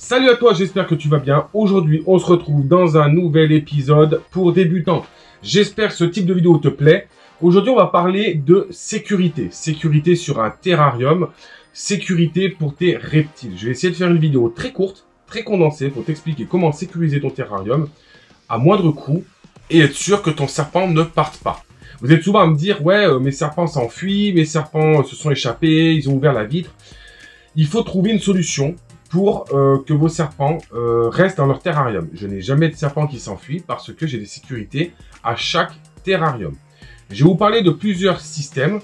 Salut à toi, j'espère que tu vas bien. Aujourd'hui, on se retrouve dans un nouvel épisode pour débutants. J'espère que ce type de vidéo te plaît. Aujourd'hui, on va parler de sécurité. Sécurité sur un terrarium. Sécurité pour tes reptiles. Je vais essayer de faire une vidéo très courte, très condensée pour t'expliquer comment sécuriser ton terrarium à moindre coût et être sûr que ton serpent ne parte pas. Vous êtes souvent à me dire, ouais, mes serpents s'enfuient, mes serpents se sont échappés, ils ont ouvert la vitre. Il faut trouver une solution pour que vos serpents restent dans leur terrarium. Je n'ai jamais de serpent qui s'enfuit parce que j'ai des sécurités à chaque terrarium. Je vais vous parler de plusieurs systèmes.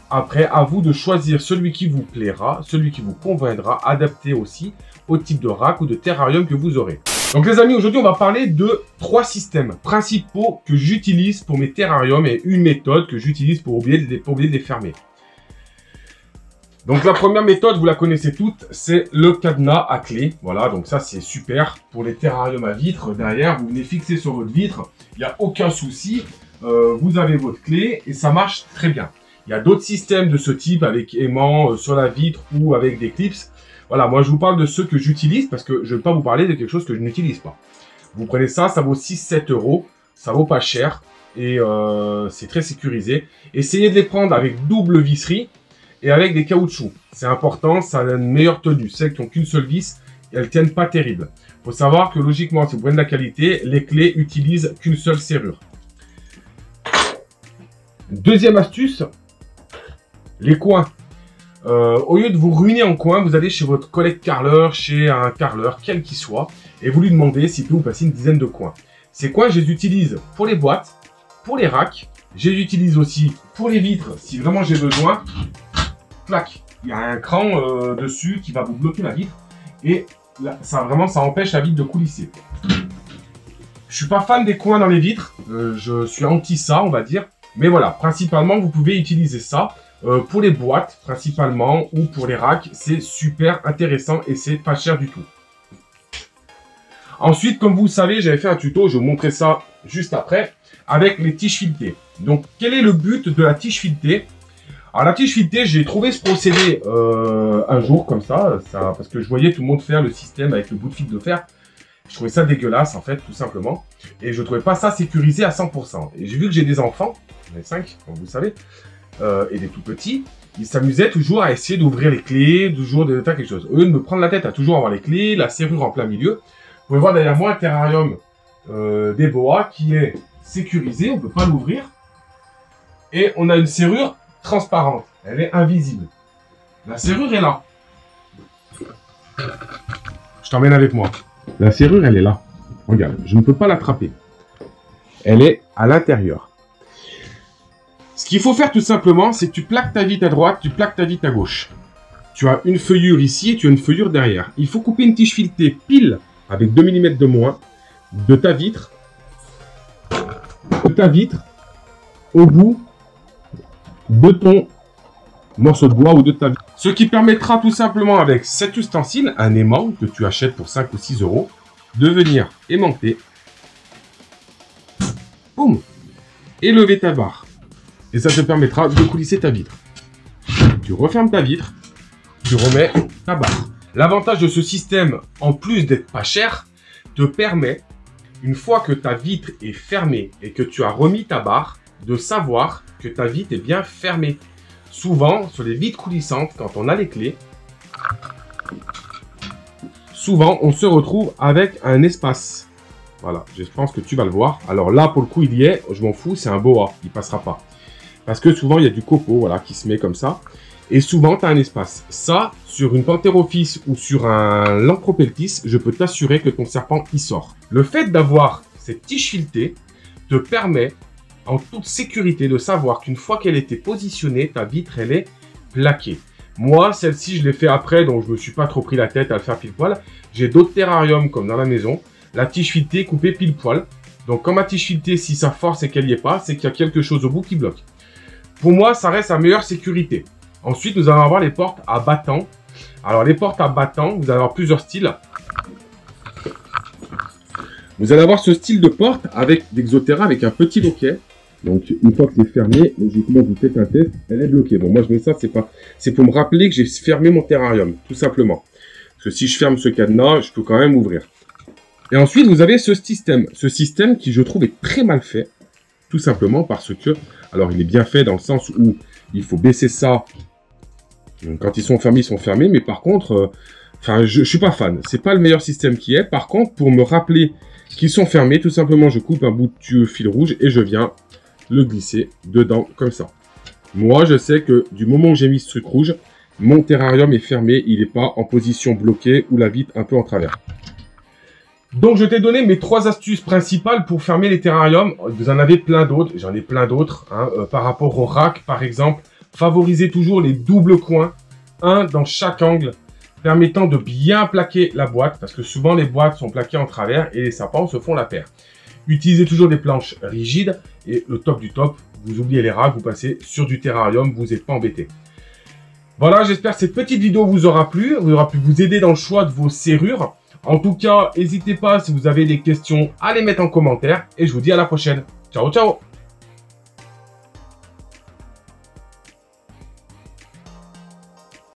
Après, à vous de choisir celui qui vous plaira, celui qui vous conviendra, adapté aussi au type de rack ou de terrarium que vous aurez. Donc les amis, aujourd'hui on va parler de 3 systèmes principaux que j'utilise pour mes terrariums et une méthode que j'utilise pour oublier de les fermer. Donc la première méthode, vous la connaissez toutes, c'est le cadenas à clé. Voilà, donc ça c'est super pour les terrariums à vitre. Derrière, vous venez fixer sur votre vitre, il n'y a aucun souci. Vous avez votre clé et ça marche très bien. Il y a d'autres systèmes de ce type avec aimant sur la vitre ou avec des clips. Voilà, moi je vous parle de ceux que j'utilise parce que je ne vais pas vous parler de quelque chose que je n'utilise pas. Vous prenez ça, ça vaut 6-7 €, ça vaut pas cher et c'est très sécurisé. Essayez de les prendre avec double visserie et avec des caoutchoucs. C'est important, ça a une meilleure tenue. Celles qui n'ont qu'une seule vis, elles tiennent pas terrible. Il faut savoir que logiquement, si vous prenez de la qualité, les clés utilisent qu'une seule serrure. Deuxième astuce, les coins. Au lieu de vous ruiner en coin, vous allez chez votre collègue carreleur, chez un carreleur, quel qu'il soit, et vous lui demandez s'il peut vous passer une dizaine de coins. Ces coins, je les utilise pour les boîtes, pour les racks, je les utilise aussi pour les vitres, si vraiment j'ai besoin. Clac, il y a un cran dessus qui va vous bloquer la vitre, et là, ça empêche la vitre de coulisser. Je suis pas fan des coins dans les vitres, je suis anti ça, on va dire, mais voilà, principalement, vous pouvez utiliser ça. Pour les boîtes principalement ou pour les racks, c'est super intéressant et c'est pas cher du tout. Ensuite, comme vous le savez, j'avais fait un tuto, je vais vous montrer ça juste après, avec les tiges filetées. Donc, quel est le but de la tige filetée? Alors, la tige filetée, j'ai trouvé ce procédé un jour comme ça, parce que je voyais tout le monde faire le système avec le bout de fil de fer. Je trouvais ça dégueulasse, en fait, tout simplement. Et je trouvais pas ça sécurisé à 100%. Et j'ai vu que j'ai des enfants, j'en ai 5, comme vous le savez, et des tout petits, ils s'amusaient toujours à essayer d'ouvrir les clés, toujours de faire quelque chose. Au lieu de me prendre la tête à toujours avoir les clés, la serrure en plein milieu, vous pouvez voir derrière moi un terrarium des boas qui est sécurisé, on ne peut pas l'ouvrir. Et on a une serrure transparente, elle est invisible. La serrure est là. Je t'emmène avec moi. La serrure, elle est là. Regarde, je ne peux pas l'attraper. Elle est à l'intérieur. Ce qu'il faut faire tout simplement, c'est que tu plaques ta vitre à droite, tu plaques ta vitre à gauche. Tu as une feuillure ici et tu as une feuillure derrière. Il faut couper une tige filetée pile avec 2 mm de moins de ta vitre au bout de ton morceau de bois ou de ta vitre. Ce qui permettra tout simplement avec cet ustensile, un aimant que tu achètes pour 5 ou 6 €, de venir aimanter, boum, et lever ta barre. Et ça te permettra de coulisser ta vitre. Tu refermes ta vitre, tu remets ta barre. L'avantage de ce système, en plus d'être pas cher, te permet, une fois que ta vitre est fermée et que tu as remis ta barre, de savoir que ta vitre est bien fermée. Souvent, sur les vitres coulissantes, quand on a les clés, souvent on se retrouve avec un espace. Voilà, je pense que tu vas le voir. Alors là, pour le coup, il y est, je m'en fous, c'est un boa, il passera pas. Parce que souvent, il y a du copeau, voilà, qui se met comme ça. Et souvent, tu as un espace. Ça, sur une Pantherophis ou sur un Lampropeltis, je peux t'assurer que ton serpent y sort. Le fait d'avoir cette tige filetée te permet, en toute sécurité, de savoir qu'une fois qu'elle était positionnée, ta vitre, elle est plaquée. Moi, celle-ci, je l'ai fait après, donc je me suis pas trop pris la tête à le faire pile poil. J'ai d'autres terrariums, comme dans la maison. La tige filetée coupée pile poil. Donc, quand ma tige filetée, si ça force et qu'elle n'y est pas, c'est qu'il y a quelque chose au bout qui bloque. Pour moi, ça reste la meilleure sécurité. Ensuite, nous allons avoir les portes à battant. Alors, les portes à battant, vous allez avoir plusieurs styles. Vous allez avoir ce style de porte avec d'Exoterra, avec un petit loquet. Donc, une fois que c'est fermé, logiquement, vous faites un test, elle est bloquée. Bon, moi, je mets ça, c'est pour me rappeler que j'ai fermé mon terrarium, tout simplement. Parce que si je ferme ce cadenas, je peux quand même ouvrir. Et ensuite, vous avez ce système. Ce système qui, je trouve, est très mal fait. Tout simplement parce que... Alors, il est bien fait dans le sens où il faut baisser ça. Quand ils sont fermés. Mais par contre, je suis pas fan. C'est pas le meilleur système qui est. Par contre, pour me rappeler qu'ils sont fermés, tout simplement, je coupe un bout de fil rouge et je viens le glisser dedans, comme ça. Moi, je sais que du moment où j'ai mis ce truc rouge, mon terrarium est fermé. Il n'est pas en position bloquée ou la vitre un peu en travers. Donc, je t'ai donné mes 3 astuces principales pour fermer les terrariums. Vous en avez plein d'autres. J'en ai plein d'autres. Par rapport au rack, par exemple. Favorisez toujours les doubles coins. Un dans chaque angle. Permettant de bien plaquer la boîte. Parce que souvent, les boîtes sont plaquées en travers et les sapins se font la paire. Utilisez toujours des planches rigides. Et le top du top, vous oubliez les racks. Vous passez sur du terrarium. Vous n'êtes pas embêté. Voilà, j'espère que cette petite vidéo vous aura plu. Vous aura pu vous aider dans le choix de vos serrures. En tout cas, n'hésitez pas, si vous avez des questions, à les mettre en commentaire. Et je vous dis à la prochaine. Ciao, ciao!